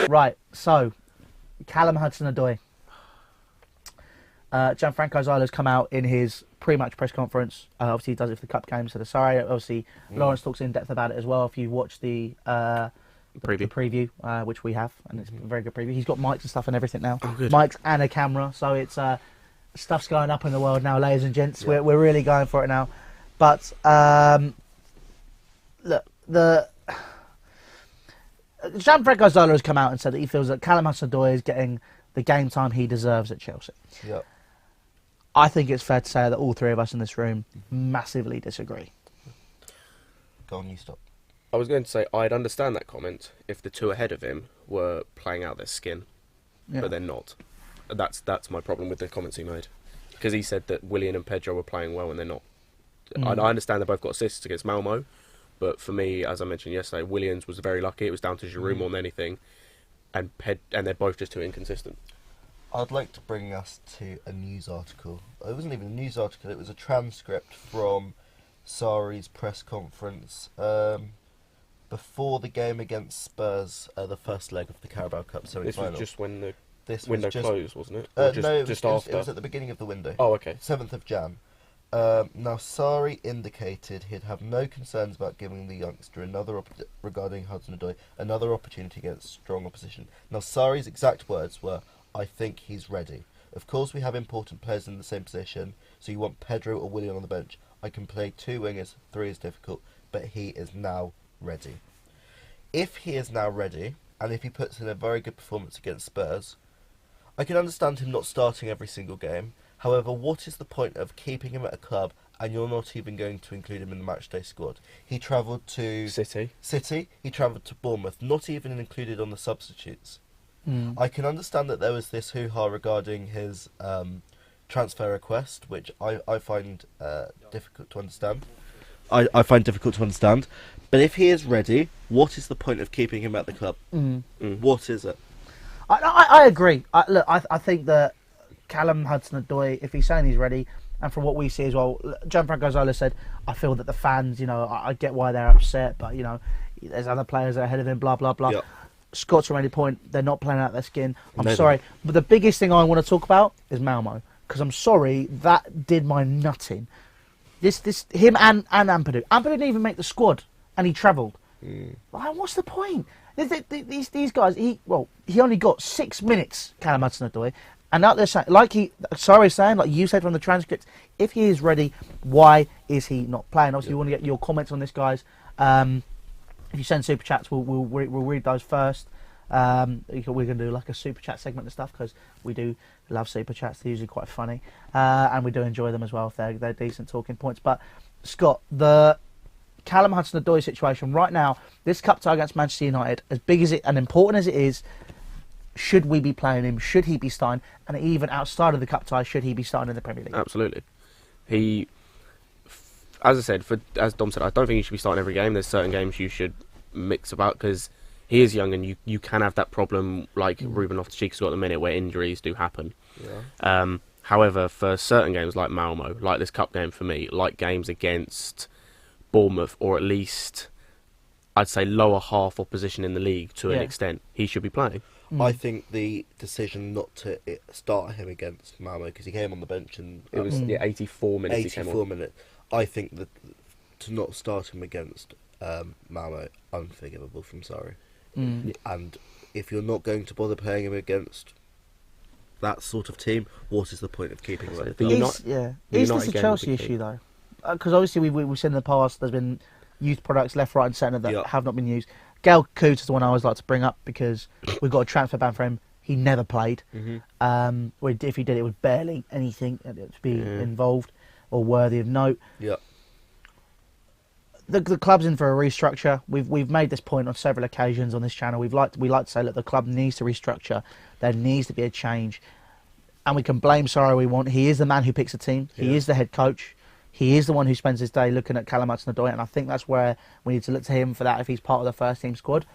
Right, so Callum Hudson-Odoi. Gianfranco Zola's come out in his pre-match press conference. Obviously, he does it for the cup game, so the Sarri. Obviously, Lawrence talks in depth about it as well. If you watch the preview, which we have, and it's a very good preview. He's got mics and stuff and everything now. Oh, good. Mics and a camera, so it's stuff's going up in the world now, ladies and gents. Yeah. We're really going for it now. But look, Gianfranco Zola has come out and said that he feels that Callum Hudson-Odoi is getting the game time he deserves at Chelsea. Yeah. I think it's fair to say that all three of us in this room massively disagree. Go on, you stop. I was going to say I'd understand that comment if the two ahead of him were playing out their skin, but they're not. That's my problem with the comments he made, because he said that Willian and Pedro were playing well and they're not. I understand they both got assists against Malmo, but for me, as I mentioned yesterday, Williams was very lucky. It was down to Giroud more than anything, and they're both just too inconsistent. I'd like to bring us to a news article. It wasn't even a news article, it was a transcript from Sarri's press conference before the game against Spurs, the first leg of the Carabao Cup semi-final. This was just when the window closed, wasn't it? No, just after. It was at the beginning of the window. Oh, okay. 7th of Jan. Now, Sarri indicated he'd have no concerns about giving the youngster regarding Hudson-Odoi, another opportunity against strong opposition. Now, Sarri's exact words were, "I think he's ready. Of course, we have important players in the same position, so you want Pedro or Willian on the bench. I can play two wingers, three is difficult, but he is now ready." If he is now ready, and if he puts in a very good performance against Spurs, I can understand him not starting every single game. However, what is the point of keeping him at a club and you're not even going to include him in the matchday squad? He travelled to City. He travelled to Bournemouth, not even included on the substitutes. I can understand that there was this hoo-ha regarding his transfer request, which I find difficult to understand. I find difficult to understand. But if he is ready, what is the point of keeping him at the club? What is it? I agree. I think that Callum Hudson-Odoi, if he's saying he's ready, and from what we see as well, Gianfranco Zola said, I feel that the fans, I get why they're upset, but, there's other players that are ahead of him, blah, blah, blah. Yep. Scott's already point, they're not playing out their skin. I'm sorry. But the biggest thing I want to talk about is Malmo, because I'm sorry, that did my nutting. Him and Ampadu. Ampadu didn't even make the squad, and he travelled. Like, what's the point? These guys, he only got 6 minutes, Callum Hudson-Odoi, and out there saying, like you said from the transcript, if he is ready, why is he not playing? Obviously, we want to get your comments on this, guys. If you send super chats, we'll read those first. We're going to do like a super chat segment and stuff, because we do love super chats. They're usually quite funny, and we do enjoy them as well if they're decent talking points. But Scott, the Callum Hudson-Odoi situation right now, this cup tie against Manchester United, as big as it and important as it is, should we be playing him? Should he be starting? And even outside of the cup tie, should he be starting in the Premier League? Absolutely. He, as I said, as Dom said, I don't think he should be starting every game. There's certain games you should mix about, because he is young, and you can have that problem like Ruben Loftus-Cheek has got at the minute, where injuries do happen. Yeah. However, for certain games like Malmo, like this cup game for me, like games against Bournemouth, or at least I'd say lower half opposition in the league to an extent, he should be playing. I think the decision not to start him against Malmo, because he came on the bench and it was 84 minutes. 84 minutes. I think that to not start him against Malmo, unforgivable from Sarri. And if you're not going to bother playing him against that sort of team, what is the point of keeping him? Is this a Chelsea issue though? Because obviously we've seen in the past there's been youth products left, right, and centre that have not been used. Gail Coote is the one I always like to bring up, because we've got a transfer ban for him. He never played. If he did, it was barely anything to be involved or worthy of note. Yeah. The club's in for a restructure. We've made this point on several occasions on this channel. We like to say that the club needs to restructure. There needs to be a change, and we can blame Sarri we want. He is the man who picks a team. He is the head coach. He is the one who spends his day looking at Callum Hudson-Odoi, and I think that's where we need to look to him for that if he's part of the first team squad.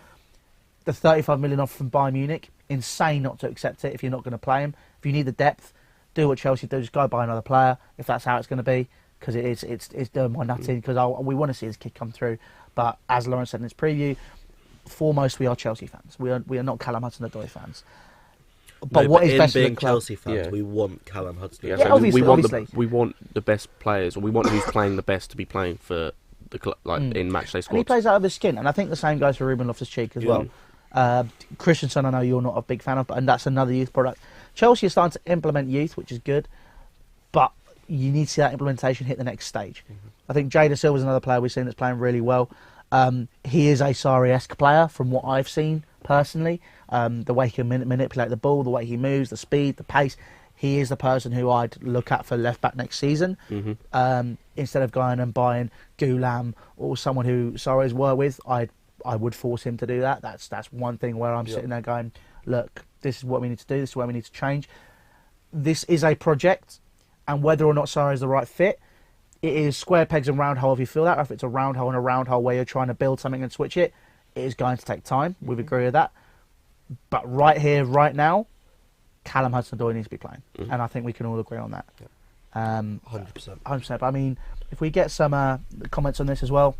The 35 million offer from Bayern Munich, insane not to accept it if you're not going to play him. If you need the depth, do what Chelsea do, just go buy another player if that's how it's going to be, because it's doing my nutting, because we want to see his kid come through. But as Lawrence said in his preview, foremost, we are Chelsea fans. We are not Callum Hudson-Odoi fans. But No, what is in best for being the club? Chelsea fans, Yeah. we want Callum Hudson. Yeah, Yeah, so obviously, we want the best players, or we want who's playing the best to be playing for the club, like in matchday And he squads. plays out of his skin, and I think the same goes for Ruben Loftus-Cheek as well. Christensen, I know you're not a big fan of, and that's another youth product. Chelsea are starting to implement youth, which is good, but you need to see that implementation hit the next stage. I think Jada Silva's another player we've seen that's playing really well. He is a Sarri-esque player from what I've seen personally. The way he can manipulate the ball, the way he moves, the speed, the pace. He is the person who I'd look at for left back next season. Instead of going and buying Goulam or someone who Sarri's worked with, I would force him to do that. That's one thing where I'm sitting there going, look, this is what we need to do. This is where we need to change. This is a project, and whether or not Sarri is the right fit, it is square pegs and round hole if you feel that, or if it's a round hole and a round hole where you're trying to build something and switch it, it is going to take time. We agree with that. But right here, right now, Callum Hudson-Odoi needs to be playing. And I think we can all agree on that. 100%. 100%. But I mean, if we get some comments on this as well.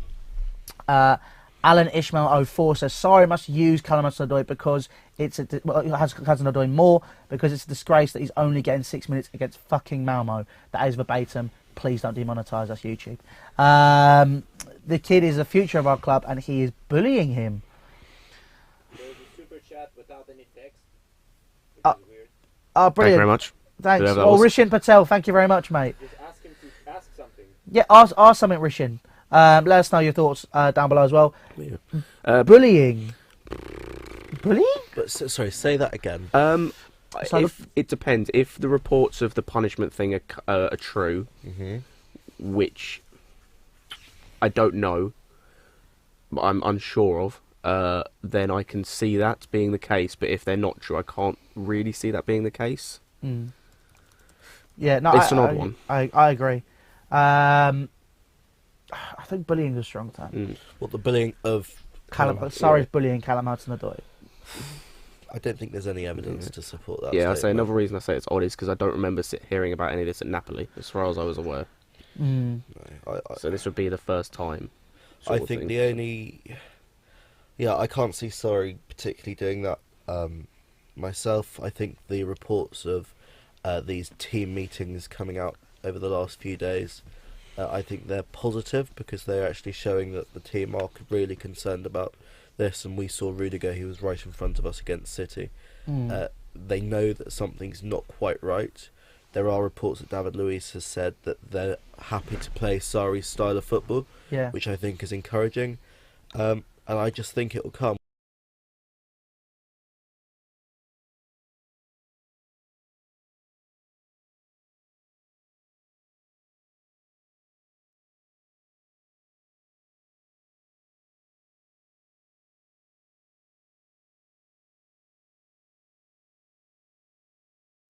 Alan Ishmael 04 says, Sarri must use Callum Hudson-Odoi because Hudson-Odoi more because it's a disgrace that he's only getting 6 minutes against fucking Malmo. That is verbatim. Please don't demonetise us, YouTube. The kid is the future of our club and he is bullying him. There's a super chat without any text. Oh, Which is weird. Oh, Thank you brilliant. very much. Thanks. Whoever that Oh, was. Rishin Patel, thank you very much, mate. Just ask him to ask something. Yeah, ask something, Rishin. Let us know your thoughts down below as well. Yeah. Bullying. Bullying? But sorry, say that again. So If it depends. If the reports of the punishment thing are true, which I don't know, but I'm unsure of, then I can see that being the case. But if they're not true, I can't really see that being the case. Yeah, no, It's an odd one. I agree. I think bullying is a strong term. What, the bullying of Sorry, bullying Callum Hudson-Odoi. I don't think there's any evidence to support that. Yeah, I say statement. another reason I say it's odd is because I don't remember hearing about any of this at Napoli, as far as I was aware. No, So this would be the first time. I sort of think thing. the only... Yeah, I can't see Sarri particularly doing that myself. I think the reports of these team meetings coming out over the last few days, I think they're positive because they're actually showing that the team are really concerned about this, and we saw Rudiger, who was right in front of us against City. They know that something's not quite right. There are reports that David Luiz has said that they're happy to play Sarri's style of football, Yeah. which I think is encouraging. And I just think it will come.